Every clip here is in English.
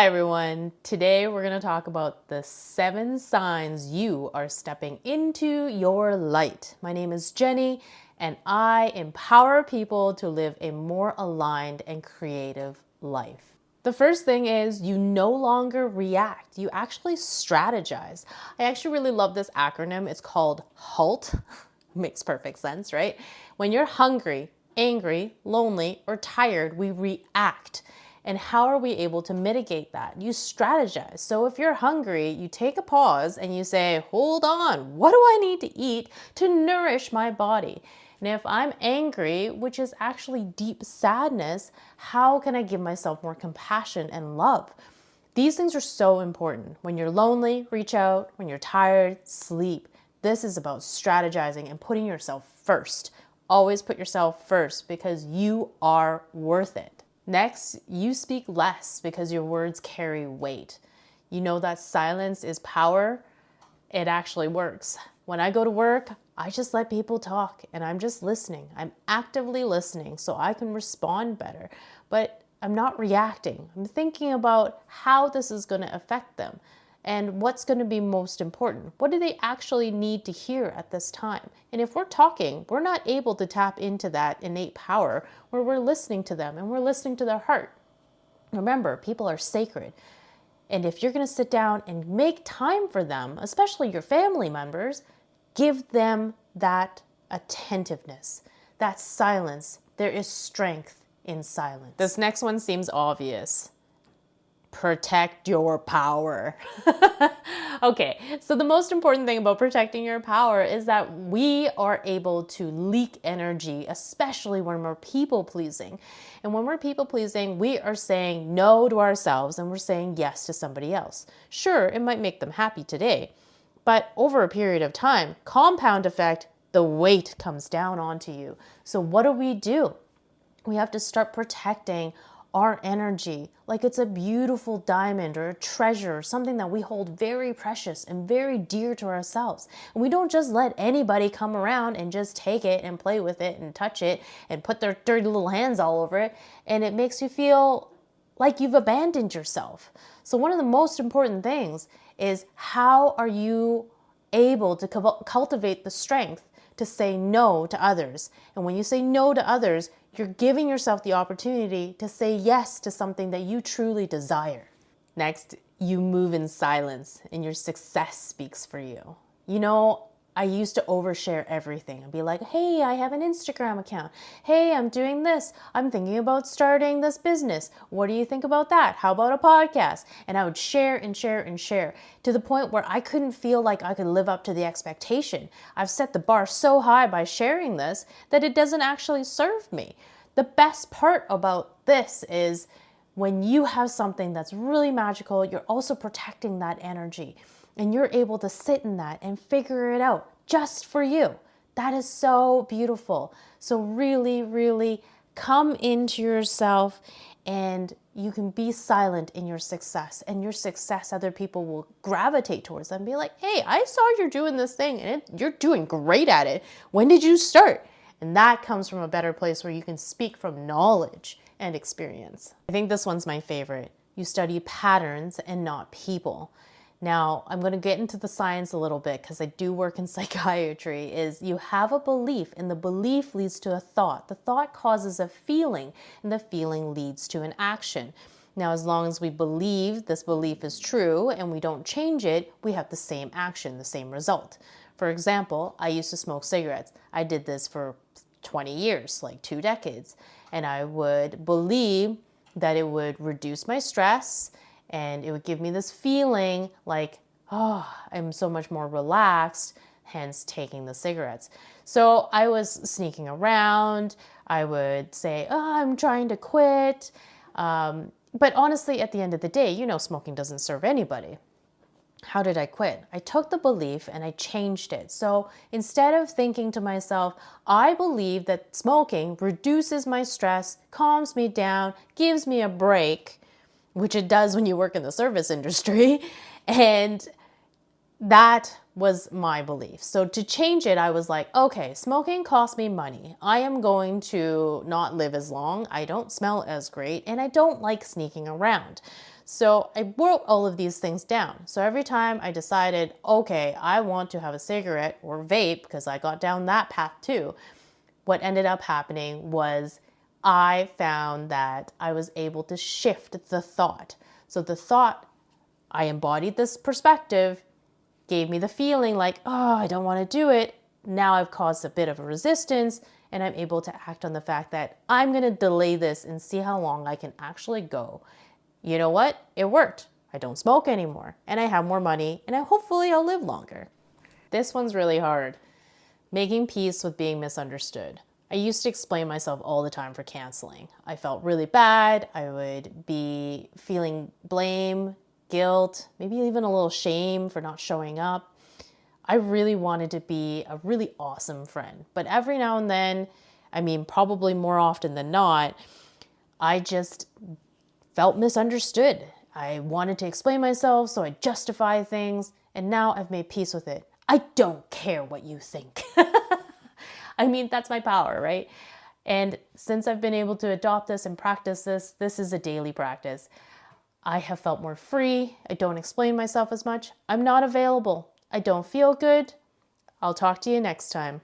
Hi everyone, today we're going to talk about the 7 signs you are stepping into your light. My name is Jenny and I empower people to live a more aligned and creative life. The first thing is you no longer react, you actually strategize. I actually really love this acronym. It's called HALT. Makes perfect sense, right? When you're hungry, angry, lonely, or tired, we react. And how are we able to mitigate that? You strategize. So if you're hungry, you take a pause and you say, hold on, what do I need to eat to nourish my body? And if I'm angry, which is actually deep sadness, how can I give myself more compassion and love? These things are so important. When you're lonely, reach out. When you're tired, sleep. This is about strategizing and putting yourself first. Always put yourself first because you are worth it. Next, you speak less because your words carry weight. You know that silence is power. It actually works. When I go to work, I just let people talk and I'm just listening. I'm actively listening so I can respond better. But I'm not reacting. I'm thinking about how this is going to affect them and what's going to be most important. What do they actually need to hear at this time? And if we're talking, we're not able to tap into that innate power where we're listening to them and we're listening to their heart. Remember, people are sacred. And if you're going to sit down and make time for them, especially your family members, give them that attentiveness, that silence. There is strength in silence. This next one seems obvious. Protect your power. Okay, so the most important thing about protecting your power is that we are able to leak energy, especially when we're people pleasing. And when we're people pleasing, we are saying no to ourselves and we're saying yes to somebody else. Sure, it might make them happy today, but over a period of time, compound effect, the weight comes down onto you. So what do? We have to start protecting our energy like it's a beautiful diamond or a treasure or something that we hold very precious and very dear to ourselves. And we don't just let anybody come around and just take it and play with it and touch it and put their dirty little hands all over it. And it makes you feel like you've abandoned yourself. So one of the most important things is how are you able to cultivate the strength to say no to others. And when you say no to others, you're giving yourself the opportunity to say yes to something that you truly desire. Next, you move in silence and your success speaks for you. You know, I used to overshare everything and be like, hey, I have an Instagram account. Hey, I'm doing this. I'm thinking about starting this business. What do you think about that? How about a podcast? And I would share and share and share to the point where I couldn't feel like I could live up to the expectation. I've set the bar so high by sharing this that it doesn't actually serve me. The best part about this is when you have something that's really magical, you're also protecting that energy. And you're able to sit in that and figure it out just for you. That is so beautiful. So really, really come into yourself and you can be silent in your success. And your success, other people will gravitate towards them and be like, hey, I saw you're doing this thing and you're doing great at it. When did you start? And that comes from a better place where you can speak from knowledge and experience. I think this one's my favorite. You study patterns and not people. Now, I'm going to get into the science a little bit because I do work in psychiatry, is you have a belief and the belief leads to a thought. The thought causes a feeling and the feeling leads to an action. Now, as long as we believe this belief is true and we don't change it, we have the same action, the same result. For example, I used to smoke cigarettes. I did this for 20 years, like 2 decades. And I would believe that it would reduce my stress and it would give me this feeling like, oh, I'm so much more relaxed, hence taking the cigarettes. So I was sneaking around. I would say, oh, I'm trying to quit. But honestly, at the end of the day, you know, smoking doesn't serve anybody. How did I quit? I took the belief and I changed it. So instead of thinking to myself, I believe that smoking reduces my stress, calms me down, gives me a break, which it does when you work in the service industry. And that was my belief. So to change it, I was like, okay, smoking costs me money. I am going to not live as long. I don't smell as great and I don't like sneaking around. So I wrote all of these things down. So every time I decided, okay, I want to have a cigarette or vape, because I got down that path too, what ended up happening was I found that I was able to shift the thought. So the thought, I embodied this perspective, gave me the feeling like, oh, I don't want to do it. Now I've caused a bit of a resistance, and I'm able to act on the fact that I'm going to delay this and see how long I can actually go. You know what? It worked. I don't smoke anymore, and I have more money, and hopefully I'll live longer. This one's really hard. Making peace with being misunderstood. I used to explain myself all the time for canceling. I felt really bad. I would be feeling blame, guilt, maybe even a little shame for not showing up. I really wanted to be a really awesome friend. But every now and then, probably more often than not, I just felt misunderstood. I wanted to explain myself, so I justify things, and now I've made peace with it. I don't care what you think. That's my power, right? And since I've been able to adopt this and practice this, this is a daily practice. I have felt more free. I don't explain myself as much. I'm not available. I don't feel good. I'll talk to you next time.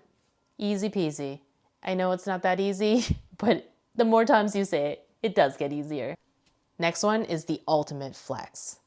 Easy peasy. I know it's not that easy, but the more times you say it, it does get easier. Next one is the ultimate flex.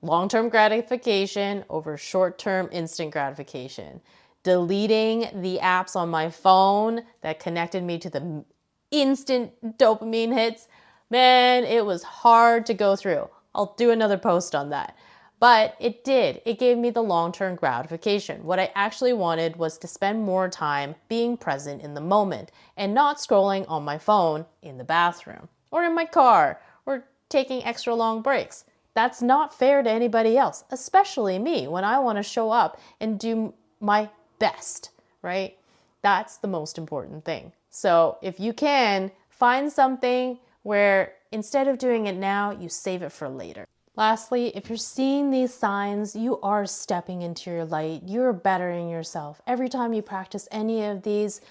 Long-term gratification over short-term instant gratification. Deleting the apps on my phone that connected me to the instant dopamine hits. Man, it was hard to go through. I'll do another post on that. But it did. It gave me the long-term gratification. What I actually wanted was to spend more time being present in the moment and not scrolling on my phone in the bathroom or in my car or taking extra long breaks. That's not fair to anybody else, especially me, when I want to show up and do my best, right? That's the most important thing. So if you can, find something where instead of doing it now, you save it for later. Lastly, if you're seeing these signs, you are stepping into your light. You're bettering yourself. Every time you practice any of these,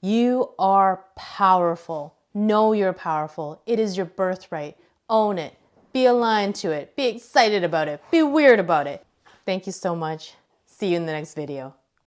you are powerful. Know you're powerful. It is your birthright. Own it. Be aligned to it. Be excited about it. Be weird about it. Thank you so much. See you in the next video.